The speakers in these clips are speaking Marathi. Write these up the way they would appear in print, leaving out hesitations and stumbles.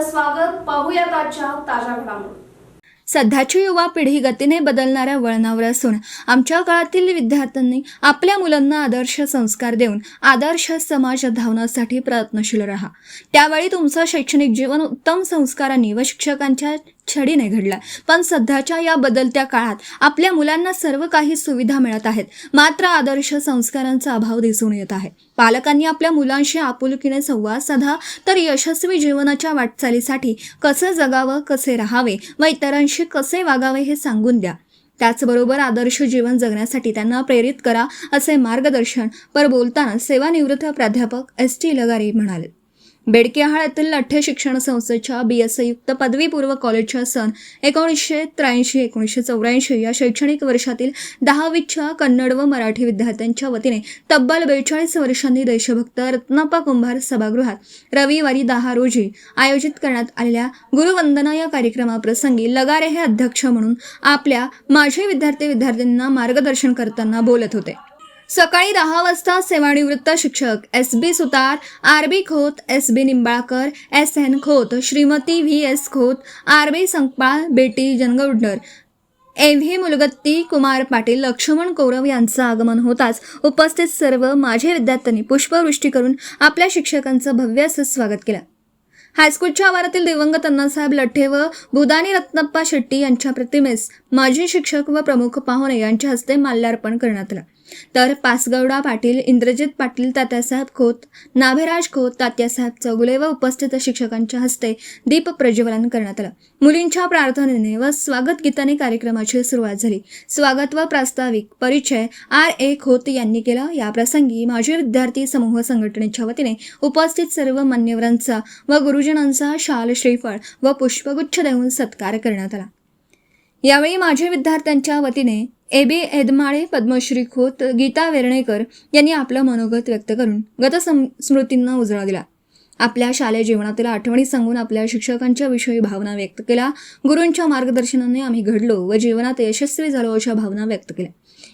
आपलं स्वागत. पाहूयात आजच्या ताज्या घडामोडी. सध्याची युवा पिढी गतीने बदलणाऱ्या वळणावर असून आमच्या काळातील विद्यार्थ्यांनी आपल्या मुलांना आदर्श संस्कार देऊन आदर्श समाज धावण्यासाठी प्रयत्नशील राहा. त्यावेळी तुमचं शैक्षणिक जीवन उत्तम संस्कारांनी व शिक्षकांच्या छडीने घडला. पण सध्याच्या या बदलत्या काळात आपल्या मुलांना सर्व काही सुविधा मिळत आहेत, मात्र आदर्श संस्कारांचा अभाव दिसून येत आहे. पालकांनी आपल्या मुलांशी आपुलकीने संवाद साधा तर यशस्वी जीवनाच्या वाटचालीसाठी कसे जगावं, कसे राहावे व इतरांशी कसे वागावे हे सांगून द्या. त्याचबरोबर आदर्श जीवन जगण्यासाठी त्यांना प्रेरित करा, असे मार्गदर्शन पर बोलताना सेवानिवृत्त प्राध्यापक ST लगारे म्हणाले. बेडकेहाळ येथील लठ्ठे शिक्षण संस्थेच्या BS युक्त पदवीपूर्व कॉलेजच्या सन 1983-1984 या शैक्षणिक वर्षातील 10वीच्या कन्नड व मराठी विद्यार्थ्यांच्या वतीने तब्बल 42 वर्षांनी देशभक्त रत्नाप्पा कुंभार सभागृहात रविवारी 10 रोजी आयोजित करण्यात आलेल्या गुरुवंदना या कार्यक्रमाप्रसंगी लगारे हे अध्यक्ष म्हणून आपल्या माजी विद्यार्थ्यांना मार्गदर्शन करताना बोलत होते. सकाळी 10 वाजता सेवानिवृत्त शिक्षक SB सुतार, RB Khot, SB Nimbalkar, SN Khot, Shrimati VS Khot, RB Sankpal, बेटी जनगौडर, AV मुलगत्ती, कुमार पाटील, लक्ष्मण कौरव यांचं आगमन होताच उपस्थित सर्व माजी विद्यार्थ्यांनी पुष्पवृष्टी करून आपल्या शिक्षकांचं भव्य असं स्वागत केलं. हायस्कूलच्या आवारातील दिवंगत अण्णासाहेब लठ्ठे व बुदानी रत्नप्पा शेट्टी यांच्या प्रतिमेस माजी शिक्षक व प्रमुख पाहुणे यांच्या हस्ते माल्यार्पण करण्यात आलं. तर पासगौडा पाटील, इंद्रजित पाटील, तात्यासाहेब खोत, नाभेराज खोत, तात्यासाहेब चौगुले व उपस्थित शिक्षकांच्या हस्ते दीप प्रज्वलन करण्यात आलं. मुलींच्या प्रार्थनेने व स्वागत गीताने कार्यक्रमाची सुरुवात झाली. स्वागत व प्रास्ताविक परिचय RA खोत यांनी केला. या प्रसंगी माजी विद्यार्थी समूह संघटनेच्या वतीने उपस्थित सर्व मान्यवरांचा व गुरुजनांचा शाल, श्रीफळ व पुष्पगुच्छ देऊन सत्कार करण्यात आला. यावेळी माजी विद्यार्थ्यांच्या वतीने AB एदमाळे, पद्मश्री खोत, गीता वेर्णेकर यांनी आपलं मनोगत व्यक्त करून गतस्मृतींना उजाळा दिला. आपल्या शालेय जीवनातील आठवणी सांगून आपल्या शिक्षकांच्या विषयी भावना व्यक्त केल्या. गुरूंच्या मार्गदर्शनाने आम्ही घडलो व जीवनात यशस्वी झालो अशा भावना व्यक्त केल्या.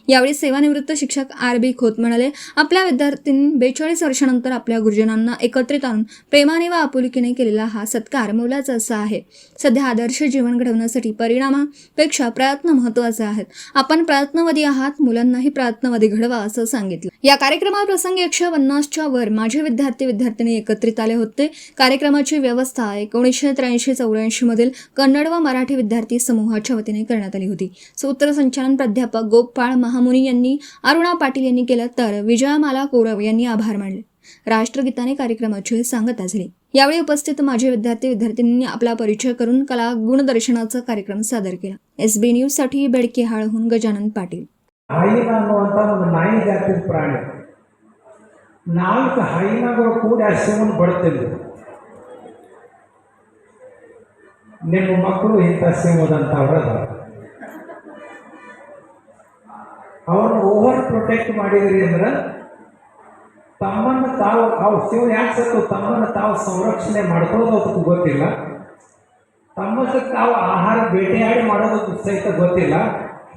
यावेळी सेवानिवृत्त शिक्षक RB खोत म्हणाले, आपल्या विद्यार्थ्यांनी 42 वर्षानंतर आपल्या गुरुजनांना एकत्रित आणून प्रेमाने व आपुलकीने केलेला हा सत्कार मोलाचा असा आहे. सध्या आदर्श जीवन घडवण्यासाठी परिणामापेक्षा प्रयत्न महत्त्वाचे आहेत. आपण प्रयत्नवादी आहात, मुलांनाही प्रयत्नवादी घडवा असं सांगितलं. या कार्यक्रमाप्रसंगी 150च्या वर माझे विद्यार्थी एकत्रित आले होते. कार्यक्रमाची व्यवस्था 1983-84 मधील कन्नड व मराठी विद्यार्थी समूहाच्या वतीने करण्यात आली होती. सूत्रसंचालन प्राध्यापक गोपाळ महामुनी यांनी, अरुणा पाटील यांनी केलं तर विजयामाला कौरव यांनी आभार मानले. राष्ट्रगीताने कार्यक्रमाची सांगता झाली. यावेळी उपस्थित माझे विद्यार्थ्यांनी आपला परिचय करून कला गुणदर्शनाचा कार्यक्रम सादर केला. SB न्यूज साठी बेडकेहाळहून गजानन पाटील. ಹೈನಾ ಅನ್ನುವಂಥ ಒಂದು ನಾಯಿ ಜಾತಿಯ ಪ್ರಾಣಿ. 4 ಹೈನಾಗಳು ಕೂಡಿ ಆ ಶಿವನ ಬಡ್ತಿದ್ವು. ನಿಮ್ಮ ಮಕ್ಕಳು ಇಂಥ ಸಿಂಹದಂಥವ್ರದ ಅವರನ್ನು ಓವರ್ ಪ್ರೊಟೆಕ್ಟ್ ಮಾಡಿದ್ರಿ ಅಂದ್ರೆ ತಮ್ಮನ್ನು ತಾವು ಶಿವನ ಯಾಕೆ ಸತ್ತು ತಮ್ಮನ್ನು ತಾವು ಸಂರಕ್ಷಣೆ ಮಾಡ್ಕೊಳ್ಳೋದಕ್ಕೆ ಗೊತ್ತಿಲ್ಲ, ತಮ್ಮಷ್ಟಕ್ಕೆ ತಾವು ಆಹಾರ ಬೇಟೆಯಾಡಿ ಮಾಡೋದಕ್ಕೆ ಸಹಿತ ಗೊತ್ತಿಲ್ಲ,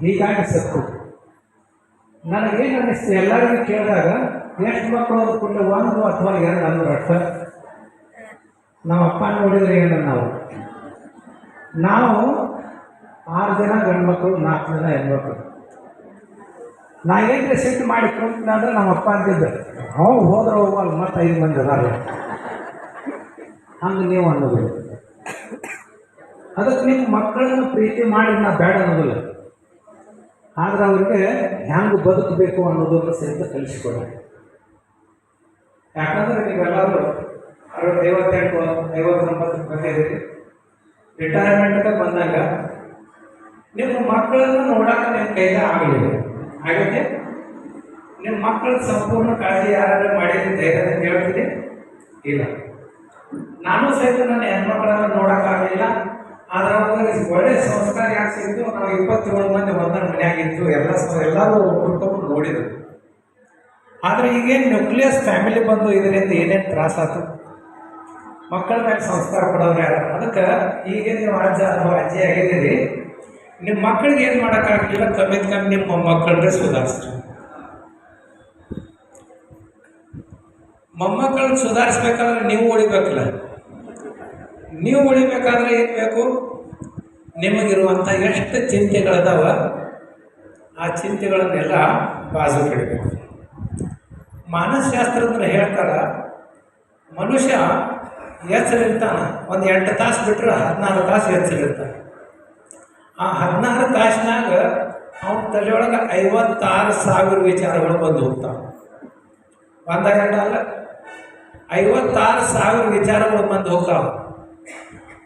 ಹೀಗಾಗಿ ಸತ್ತು. ನನಗೇನು ಅನ್ನಿಸ್ತು, ಎಲ್ಲರಿಗೂ ಕೇಳಿದಾಗ ಎಷ್ಟು ಮಕ್ಕಳು ಅದು ಕೂಡಲೇ 1 ಅಥವಾ 2 ಅಂದ್ರು ಅಷ್ಟ. ನಮ್ಮ ಅಪ್ಪ ನೋಡಿದ್ರೆ ಏನು, ನಾವು 6 ಜನ ಗಂಡು ಮಕ್ಕಳು, 4 ಜನ ಹೆಣ್ಮಕ್ಳು. ನಾ ಏನ್ರಿ ಸಿಟ್ಟು ಮಾಡಿ ಕುಂತಂದ್ರೆ ನಮ್ಮ ಅಪ್ಪ ಅಂತಿದ್ದೆ, ಹೋದ್ರೆ ಹೋಗಲ್ಲ ಮತ್ತು 5 ಮಂದಿ ಅದಾರ, ಹಂಗೆ ನೀವು ಅನ್ನೋದು. ಅದಕ್ಕೆ ನಿಮ್ಮ ಮಕ್ಕಳನ್ನು ಪ್ರೀತಿ ಮಾಡಿ ನಾ ಬೇಡ ಅನ್ನೋದಿಲ್ಲ, ಆದ್ರೆ ಅವ್ರಿಗೆ ಹ್ಯಾಂಗೆ ಬದುಕಬೇಕು ಅನ್ನೋದನ್ನು ಸಹಿತ ಕಲಿಸ್ಕೊಡಿ. ಯಾಕಂದ್ರೆ ನೀವೆಲ್ಲರೂ 58-59 ಬಂದಿದ್ದೀರಿ. ರಿಟೈರ್ಮೆಂಟ್ಗೆ ಬಂದಾಗ ನಿಮ್ಮ ಮಕ್ಕಳನ್ನು ನೋಡೋಕೆ ನಿಮ್ಮ ಕೈಗೆ ಆಗಲಿಲ್ಲ, ಹಾಗಾಗಿ ನಿಮ್ಮ ಮಕ್ಕಳ ಸಂಪೂರ್ಣ ಕಾಳಜಿ ಯಾರು ಮಾಡಿದ್ರೆ ಧೈರ್ಯದಿಂದ ಹೇಳ್ತೀನಿ ಇಲ್ಲ. ನಾನು ಸಹಿತ ನನ್ನ ಹೆಣ್ಮಕ್ಳನ್ನು ನೋಡೋಕ್ಕಾಗಲಿಲ್ಲ, ಆದ್ರೆ ಅವ್ರಿಗೆ ಒಳ್ಳೆ ಸಂಸ್ಕಾರ ಯಾಕೆ ಸಿಕ್ತು, ನಾವು 27 ಮಂದಿ ಒಂದರ ಮನೆಯಾಗಿತ್ತು, ಎಲ್ಲರೂ ಒಬ್ಬರು ನೋಡಿದ್ರು. ಆದರೆ ಈಗೇನು ನ್ಯೂಕ್ಲಿಯಸ್ ಫ್ಯಾಮಿಲಿ ಬಂದು ಇದರಿಂದ ಏನೇನು ತ್ರಾಸಾಯ್ತು, ಮಕ್ಕಳ ಮೇಲೆ ಸಂಸ್ಕಾರ ಕೊಡೋರು ಯಾರು. ಅದಕ್ಕೆ ಈಗೇನು ನೀವು ಅಜ್ಜ ಅಥವಾ ಅಜ್ಜಿ ಆಗಿದ್ದೀರಿ, ನಿಮ್ಮ ಮಕ್ಕಳಿಗೆ ಏನು ಮಾಡೋಕ್ಕಾಗಲಿಲ್ಲ, ಕಮ್ಮಿ ನಿಮ್ಮ ಮಕ್ಕಳನ್ನೇ ಸುಧಾರಿಸ್ರಿ. ಮೊಮ್ಮಕ್ಕಳನ್ನ ಸುಧಾರಿಸ್ಬೇಕಾದ್ರೆ ನೀವು ಉಳಿಬೇಕಲ್ಲ. ನೀವು ಉಳಿಬೇಕಾದ್ರೆ ಏನು ಬೇಕು, ನಿಮಗಿರುವಂಥ ಎಷ್ಟು ಚಿಂತೆಗಳದಾವ ಆ ಚಿಂತೆಗಳನ್ನೆಲ್ಲ ಬಾಜು ಇಡಬೇಕು. ಮಾನಸಶಾಸ್ತ್ರಜ್ಞರು ಹೇಳ್ತಾರೆ, ಮನುಷ್ಯ ಎಚ್ಚರಿರ್ತಾನೆ, ಒಂದು 8 ತಾಸು ಬಿಟ್ಟರೆ 14 ತಾಸು ಎಚ್ಚರಿರ್ತಾನೆ. ಆ 14 ತಾಸಿನಾಗ ಅವನ ತಲೆಯೊಳಗೆ 56,000 ವಿಚಾರಗಳು ಬಂದು ಹೋಗ್ತಾವೆ. ಒಂದ ಎರಡಲ್ಲ, 56,000 ವಿಚಾರಗಳು ಬಂದು ಹೋಗ್ತಾವೆ.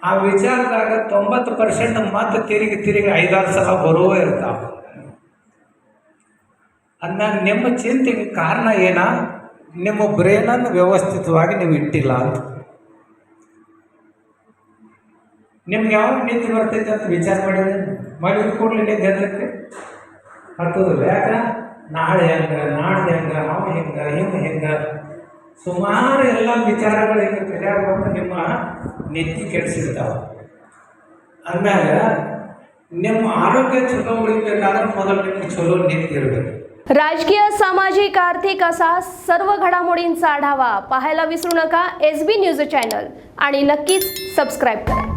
ಆ ವಿಚಾರದಾಗ 90% ಮತ್ತೆ ತಿರುಗಿ 5-6 ಸಲ ಬರುವೇ ಇರ್ತಾವೆ. ಅಂದಾಗ ನಿಮ್ಮ ಚಿಂತೆಗೆ ಕಾರಣ ಏನ? ನಿಮ್ಮ ಬ್ರೇನನ್ನು ವ್ಯವಸ್ಥಿತವಾಗಿ ನೀವು ಇಟ್ಟಿಲ್ಲ ಅಂತ. ನಿಮ್ಗೆ ಯಾವಾಗ ನಿಂತು ಬರ್ತೈತೆ ಅಂತ ವಿಚಾರ ಮಾಡಿದ ಕೂಡಲೇ ನಿಂತು ಎದ್ದಕ್ಕೆ ಹತ್ತೋದಿಲ್ಲ. ಯಾಕೆ? ನಾಳೆ ಹೆಂಗೆ, ನಾಡ್ದು ಹೆಂಗೆ, ಅವ ಹೆಂಗೆ ಸುಮಾರು ಎಲ್ಲ ವಿಚಾರಗಳು ಹಿಂಗೆ ತಲೆಯಾಗ ಬಂದು ನಿಮ್ಮ ನೆತ್ತಿ ಕೆಡಿಸಿರ್ತಾವೆ. ಅಂದಾಗ ನಿಮ್ಮ ಆರೋಗ್ಯ ಚಲೋ ಉಳಿಬೇಕಾದ್ರೆ ಮೊದಲು ನಿಮ್ಗೆ ಚಲೋ ನಿಂತಿರಬೇಕು. राजकीय, सामाजिक, आर्थिक असा सर्व घडामोडींचा आढावा पाहायला विसरू नका SB न्यूज चॅनल आणि नक्कीच सबस्क्राईब करा.